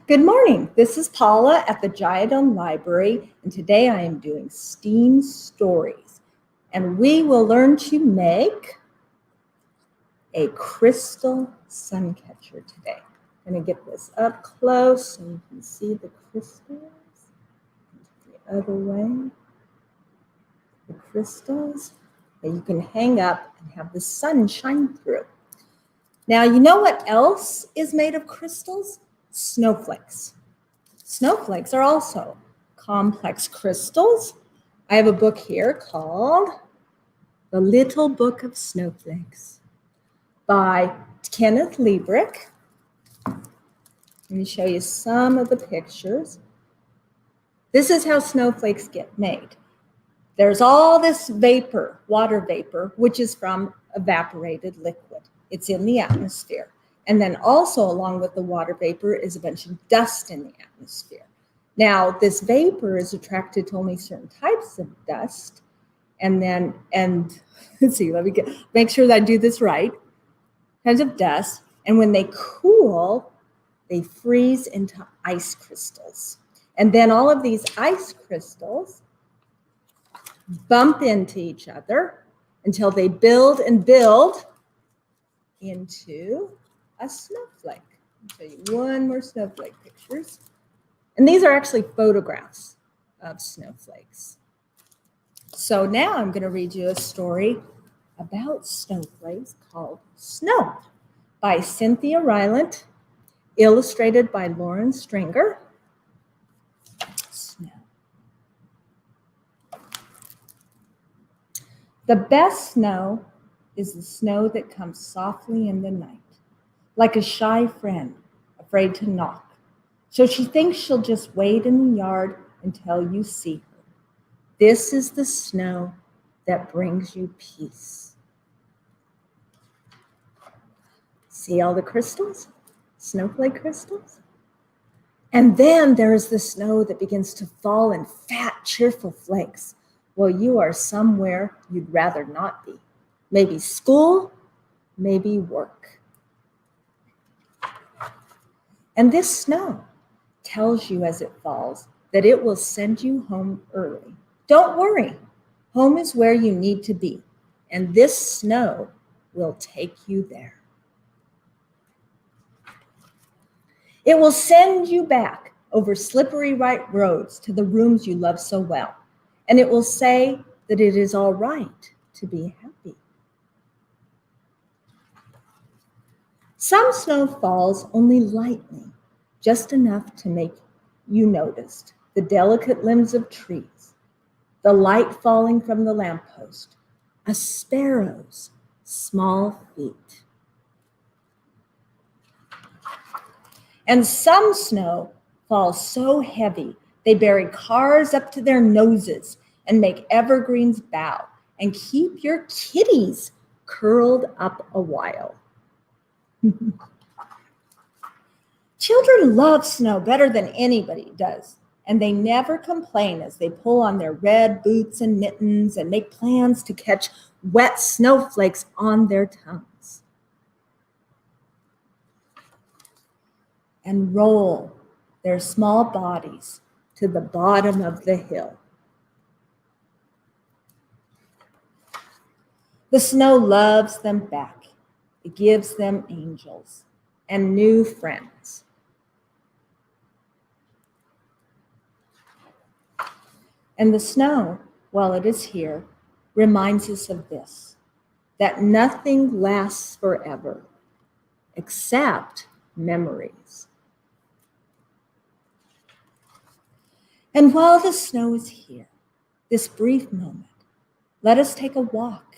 Good morning. This is Paula at the Giodone Library, and today I am doing STEAM stories. And we will learn to make a crystal sun catcher today. I'm going to get this up close so you can see the crystals. The other way. The crystals that you can hang up and have the sun shine through. Now, you know what else is made of crystals? Snowflakes. Snowflakes are also complex crystals. I have a book here called The Little Book of Snowflakes by Kenneth Liebrick. Let me show you some of the pictures. This is how snowflakes get made. There's all this vapor, water vapor, which is from evaporated liquid. It's in the atmosphere. And then also along with the water vapor is a bunch of dust in the atmosphere. Now, this vapor is attracted to only certain types of dust. And let's see, make sure that I do this right. Kinds of dust. And when they cool, they freeze into ice crystals. And then all of these ice crystals bump into each other until they build and build into a snowflake. I'll show you one more snowflake pictures. And these are actually photographs of snowflakes. So now I'm going to read you a story about snowflakes called Snow by Cynthia Rylant, illustrated by Lauren Stringer. Snow. The best snow is the snow that comes softly in the night, like a shy friend, afraid to knock. So she thinks she'll just wait in the yard until you see her. This is the snow that brings you peace. See all the crystals? Snowflake crystals? And then there is the snow that begins to fall in fat, cheerful flakes. Well, you are somewhere you'd rather not be. Maybe school, maybe work. And this snow tells you as it falls that it will send you home early. Don't worry, home is where you need to be, and this snow will take you there. It will send you back over slippery right roads to the rooms you love so well, and it will say that it is all right to be happy. Some snow falls only lightly, just enough to make you notice the delicate limbs of trees, the light falling from the lamppost, a sparrow's small feet. And some snow falls so heavy they bury cars up to their noses and make evergreens bow and keep your kitties curled up a while. Children love snow better than anybody does, and they never complain as they pull on their red boots and mittens and make plans to catch wet snowflakes on their tongues. And roll their small bodies to the bottom of the hill. The snow loves them back. It gives them angels and new friends. And the snow, while it is here, reminds us of this, that nothing lasts forever except memories. And while the snow is here, this brief moment, let us take a walk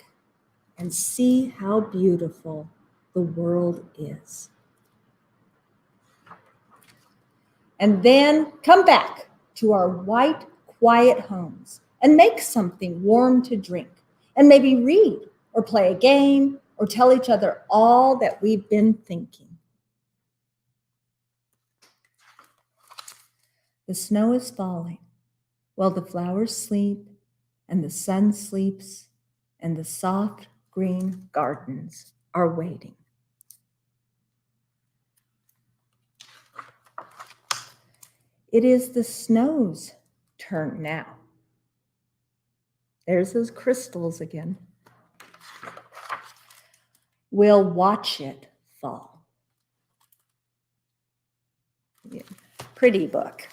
and see how beautiful the world is. And then come back to our white, quiet homes and make something warm to drink and maybe read or play a game or tell each other all that we've been thinking. The snow is falling while the flowers sleep and the sun sleeps and the soft green gardens are waiting. It is the snow's turn now. There's those crystals again. We'll watch it fall. Yeah, pretty book.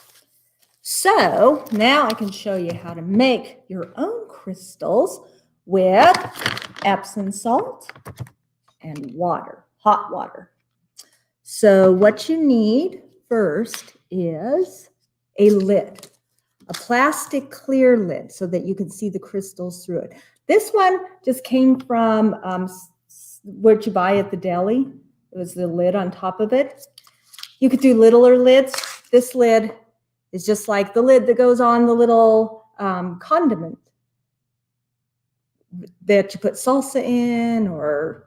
So now I can show you how to make your own crystals with Epsom salt and water, hot water. So what you need first is a lid, a plastic clear lid so that you can see the crystals through it. This one just came from what you buy at the deli. It was the lid on top of it. You could do littler lids. This lid is just like the lid that goes on the little condiment that you put salsa in or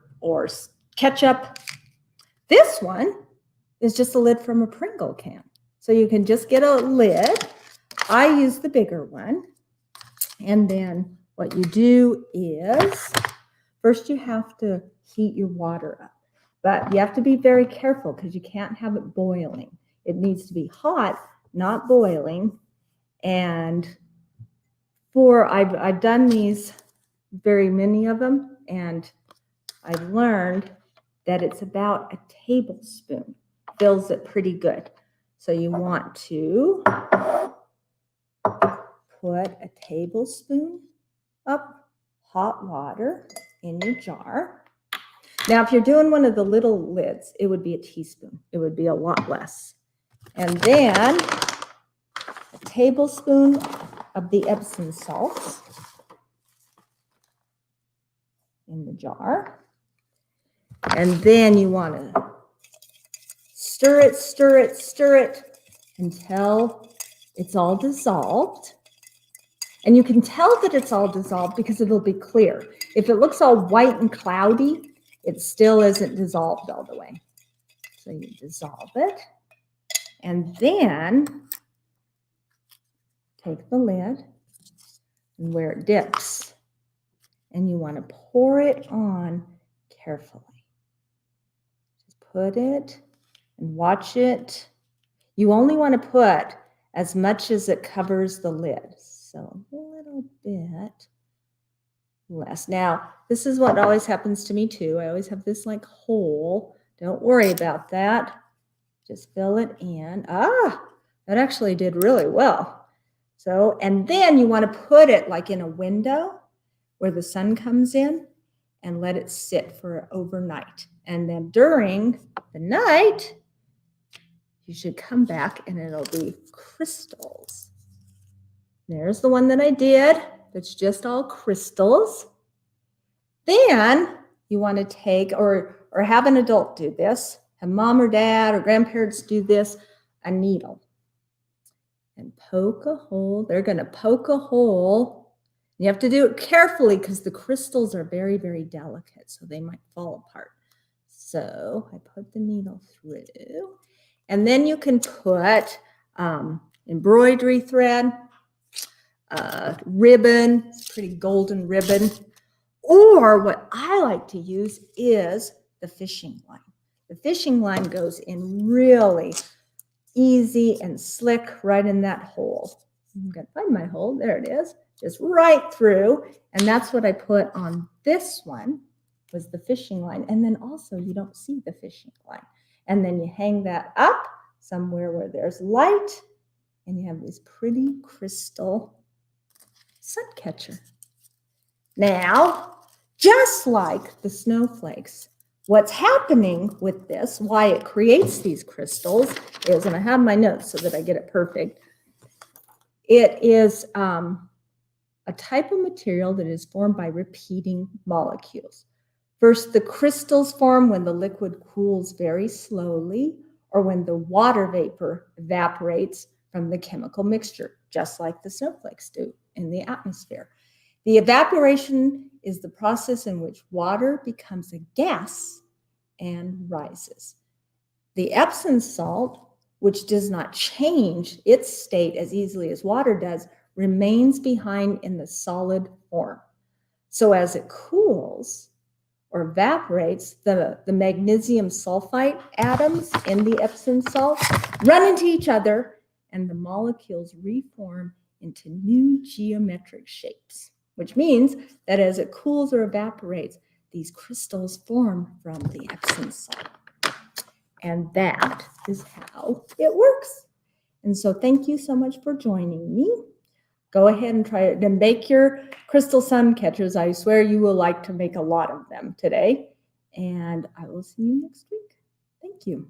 ketchup. This one is just a lid from a Pringle can. So you can just get a lid. I use the bigger one. And then what you do is, first you have to heat your water up. But you have to be very careful because you can't have it boiling. It needs to be hot, not boiling. And I've done these, very many of them, and I've learned that it's about a tablespoon. Fills it pretty good. So you want to put a tablespoon of hot water in your jar. Now, if you're doing one of the little lids, it would be a teaspoon. It would be a lot less. And then a tablespoon of the Epsom salts in the jar. And then you want to stir it, stir it, stir it until it's all dissolved. And you can tell that it's all dissolved because it'll be clear. If it looks all white and cloudy, it still isn't dissolved all the way. So you dissolve it. And then take the lid and where it dips. And you want to pour it on carefully. Just put it and watch it. You only want to put as much as it covers the lid. So a little bit less. Now, this is what always happens to me too. I always have this like hole. Don't worry about that. Just fill it in. Ah, that actually did really well. So, and then you want to put it like in a window where the sun comes in and let it sit for overnight. And then during the night, you should come back and it'll be crystals. There's the one that I did. That's just all crystals. Then you want to take, or have an adult do this, have mom or dad or grandparents do this, a needle. And poke a hole. They're going to poke a hole. You have to do it carefully because the crystals are very, very delicate, so they might fall apart. So I put the needle through. And then you can put embroidery thread, ribbon, pretty golden ribbon, or what I like to use is the fishing line. The fishing line goes in really easy and slick right in that hole. I'm going to find my hole. There it is. Just right through. And that's what I put on this one was the fishing line. And then also you don't see the fishing line. And then you hang that up somewhere where there's light and you have this pretty crystal sun catcher. Now, just like the snowflakes, what's happening with this, why it creates these crystals is, and I have my notes so that I get it perfect, it is a type of material that is formed by repeating molecules. First, the crystals form when the liquid cools very slowly or when the water vapor evaporates from the chemical mixture, just like the snowflakes do in the atmosphere. The evaporation is the process in which water becomes a gas and rises. The Epsom salt, which does not change its state as easily as water does, remains behind in the solid form. So as it cools or evaporates, the magnesium sulfite atoms in the Epsom salt run into each other and the molecules reform into new geometric shapes, which means that as it cools or evaporates, these crystals form from the Epsom salt. And that is how it works. And so thank you so much for joining me. Go ahead and try to make your crystal sun catchers. I swear you will like to make a lot of them today. And I will see you next week. Thank you.